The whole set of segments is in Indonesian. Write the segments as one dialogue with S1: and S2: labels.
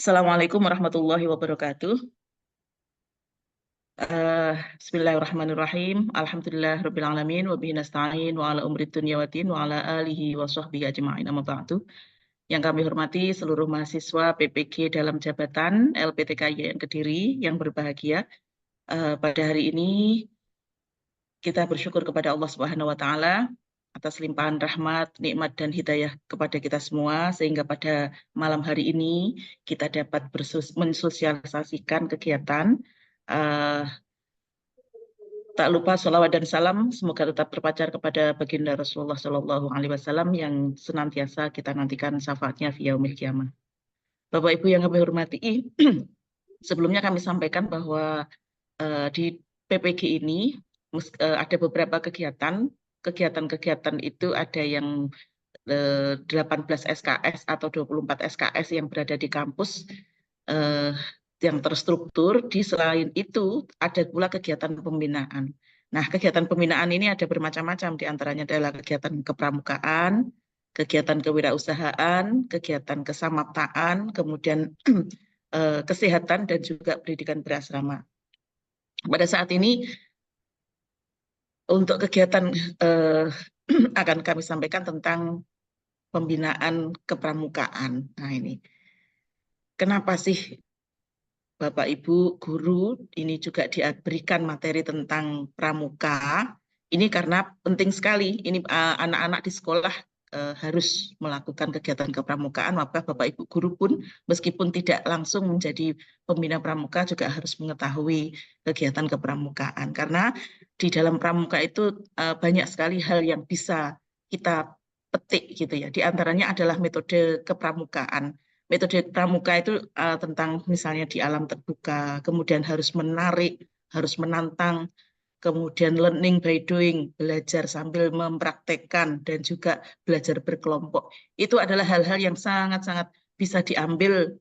S1: Assalamualaikum warahmatullahi wabarakatuh. Bismillahirrahmanirrahim. Alhamdulillah rabbil alamin wa bihi nasta'in wa ala umri dunya waddin wa ala alihi wa sahbihi ajma'in amma ba'du. Yang kami hormati seluruh mahasiswa PPG dalam jabatan LPTKYN Kediri yang berbahagia. Pada hari ini kita bersyukur kepada Allah Subhanahu wa taala atas limpahan rahmat, nikmat dan hidayah kepada kita semua sehingga pada malam hari ini kita dapat mensosialisasikan kegiatan. Tak lupa sholawat dan salam semoga tetap terpancar kepada baginda Rasulullah Shallallahu Alaihi Wasallam yang senantiasa kita nantikan syafaatnya via yaumil qiyamah. Bapak Ibu yang kami hormati, sebelumnya kami sampaikan bahwa di PPG ini ada beberapa kegiatan. Kegiatan-kegiatan itu ada yang 18 SKS atau 24 SKS yang berada di kampus yang terstruktur. Di selain itu ada pula kegiatan pembinaan. Nah, kegiatan pembinaan ini ada bermacam-macam, diantaranya adalah kegiatan kepramukaan, kegiatan kewirausahaan, kegiatan kesamaptaan, kemudian kesehatan dan juga pendidikan berasrama. Pada saat ini untuk kegiatan akan kami sampaikan tentang pembinaan kepramukaan. Nah, ini kenapa sih Bapak Ibu guru ini juga diberikan materi tentang pramuka? Ini karena penting sekali. Ini anak-anak di sekolah harus melakukan kegiatan kepramukaan, maka Bapak Ibu guru pun meskipun tidak langsung menjadi pembina pramuka juga harus mengetahui kegiatan kepramukaan. Karena di dalam pramuka itu banyak sekali hal yang bisa kita petik gitu ya. Di antaranya adalah metode kepramukaan. Metode pramuka itu tentang misalnya di alam terbuka, kemudian harus menarik, harus menantang, kemudian learning by doing, belajar sambil mempraktekkan, dan juga belajar berkelompok. Itu adalah hal-hal yang sangat-sangat bisa diambil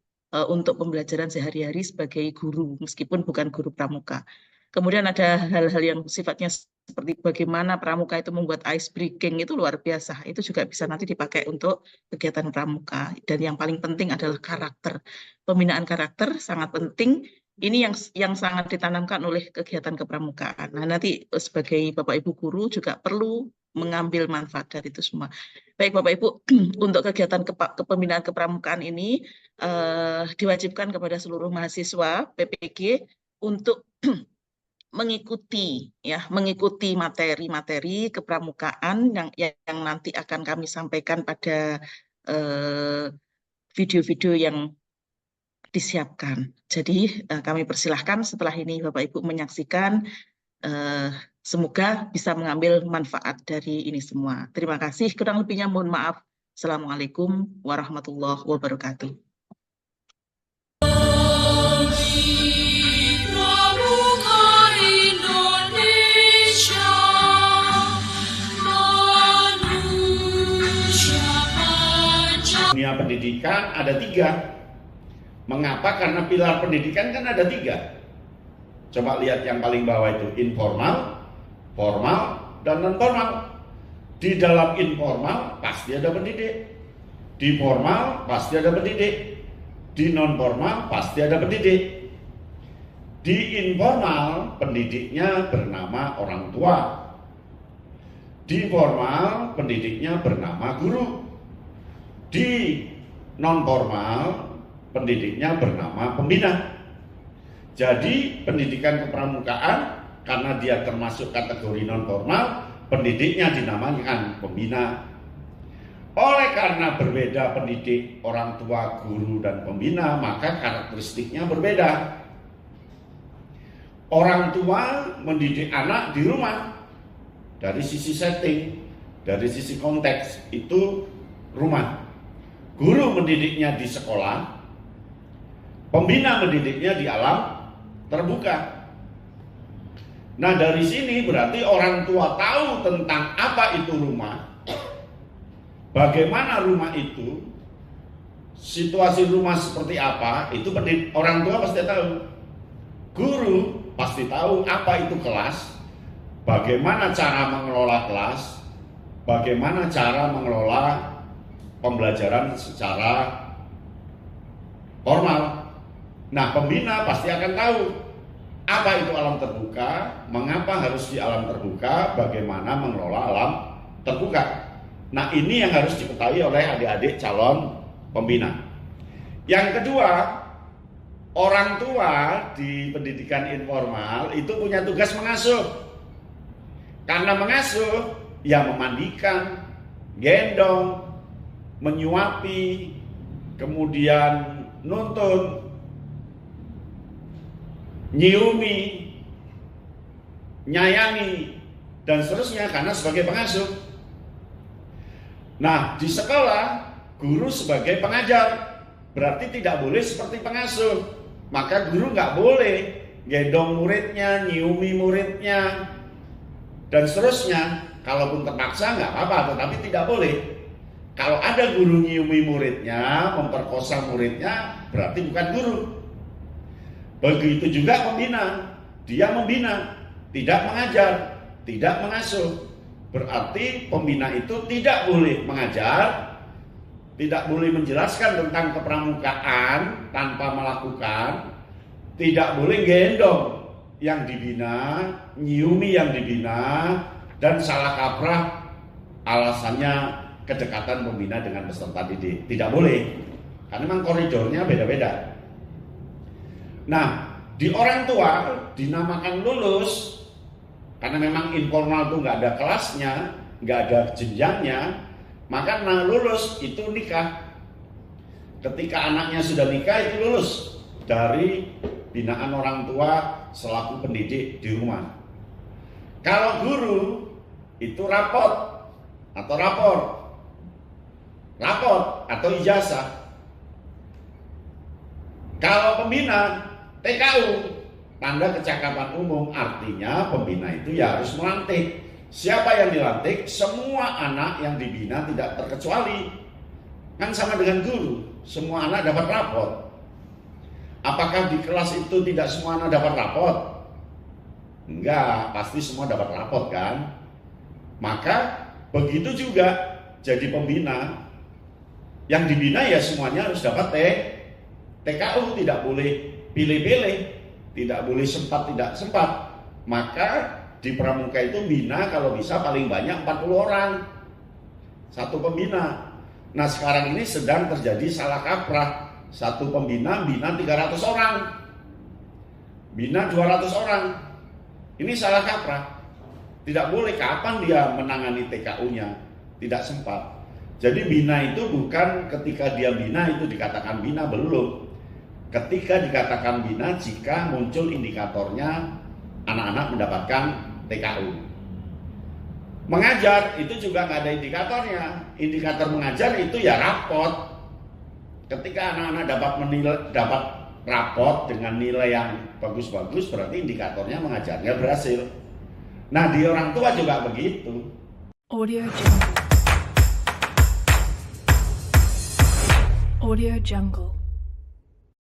S1: untuk pembelajaran sehari-hari sebagai guru, meskipun bukan guru pramuka. Kemudian ada hal-hal yang sifatnya seperti bagaimana pramuka itu membuat ice breaking, itu luar biasa. Itu juga bisa nanti dipakai untuk kegiatan pramuka. Dan yang paling penting adalah karakter. Pembinaan karakter sangat penting. Ini yang sangat ditanamkan oleh kegiatan kepramukaan. Nah, nanti sebagai Bapak Ibu guru juga perlu mengambil manfaat dari itu semua. Baik Bapak Ibu, untuk kegiatan kepembinaan kepramukaan ini diwajibkan kepada seluruh mahasiswa PPG untuk mengikuti materi-materi kepramukaan yang nanti akan kami sampaikan pada video-video yang disiapkan. Jadi kami persilahkan setelah ini Bapak Ibu menyaksikan, semoga bisa mengambil manfaat dari ini semua. Terima kasih, kurang lebihnya mohon maaf. Assalamualaikum warahmatullahi wabarakatuh.
S2: Dunia pendidikan ada 3. Mengapa? Karena pilar pendidikan kan ada 3. Coba lihat yang paling bawah itu, informal, formal, dan non formal. Di dalam informal pasti ada pendidik, di formal pasti ada pendidik, di non formal pasti ada pendidik. Di informal pendidiknya bernama orang tua, di formal pendidiknya bernama guru, di non formal pendidiknya bernama pembina. Jadi pendidikan kepramukaan karena dia termasuk kategori non formal, pendidiknya dinamakan pembina. Oleh karena berbeda pendidik orang tua, guru, dan pembina, maka karakteristiknya berbeda. Orang tua mendidik anak di rumah dari sisi setting, dari sisi konteks itu rumah. Guru mendidiknya di sekolah, pembina mendidiknya di alam terbuka. Nah, dari sini berarti orang tua tahu tentang apa itu rumah, bagaimana rumah itu, situasi rumah seperti apa, itu orang tua pasti tahu. Guru pasti tahu apa itu kelas, bagaimana cara mengelola kelas, bagaimana cara mengelola pembelajaran secara formal. Nah, pembina pasti akan tahu apa itu alam terbuka, mengapa harus di alam terbuka, bagaimana mengelola alam terbuka. Nah, ini yang harus diketahui oleh adik-adik calon pembina. Yang kedua, orang tua di pendidikan informal itu punya tugas mengasuh. Karena mengasuh, ya memandikan, gendong, menyuapi, kemudian nuntun, nyiumi, nyayangi, dan seterusnya karena sebagai pengasuh. Nah, di sekolah, guru sebagai pengajar, berarti tidak boleh seperti pengasuh. Maka guru nggak boleh gendong muridnya, nyiumi muridnya, dan seterusnya. Kalaupun terpaksa nggak apa-apa, tetapi tidak boleh. Kalau ada guru nyiumi muridnya, memperkosa muridnya, berarti bukan guru. Begitu juga pembina, dia membina, tidak mengajar, tidak mengasuh. Berarti pembina itu tidak boleh mengajar, tidak boleh menjelaskan tentang kepramukaan tanpa melakukan, tidak boleh gendong yang dibina, nyiumi yang dibina, dan salah kaprah alasannya kedekatan pembina dengan peserta didik. Tidak boleh, karena memang koridornya beda-beda. Nah, di orang tua dinamakan lulus karena memang informal itu nggak ada kelasnya, nggak ada jenjangnya, maka lulus itu nikah. Ketika anaknya sudah nikah itu lulus dari binaan orang tua selaku pendidik di rumah. Kalau guru itu rapor atau ijazah. Kalau pembina TKU, tanda kecakapan umum, artinya pembina itu ya harus melantik. Siapa yang dilantik? Semua anak yang dibina tidak terkecuali. Kan sama dengan guru, semua anak dapat rapor. Apakah di kelas itu tidak semua anak dapat rapor? Enggak, pasti semua dapat rapor kan? Maka begitu juga jadi pembina. Yang dibina ya semuanya harus dapat TKU, tidak boleh pilih-pilih, tidak boleh sempat tidak sempat. Maka di pramuka itu bina kalau bisa paling banyak 40 orang satu pembina. Nah, sekarang ini sedang terjadi salah kaprah. Satu pembina bina 300 orang, bina 200 orang. Ini salah kaprah. Tidak boleh. Kapan dia menangani TKU-nya? Tidak sempat. Jadi bina itu bukan ketika dia bina itu dikatakan bina, belum. Ketika dikatakan bina jika muncul indikatornya anak-anak mendapatkan TKU. Mengajar itu juga nggak ada indikatornya. Indikator mengajar itu ya rapot. Ketika anak-anak dapat rapot dengan nilai yang bagus-bagus, berarti indikatornya mengajarnya berhasil. Nah, di orang tua juga begitu.
S3: Audio Jungle. Audio Jungle.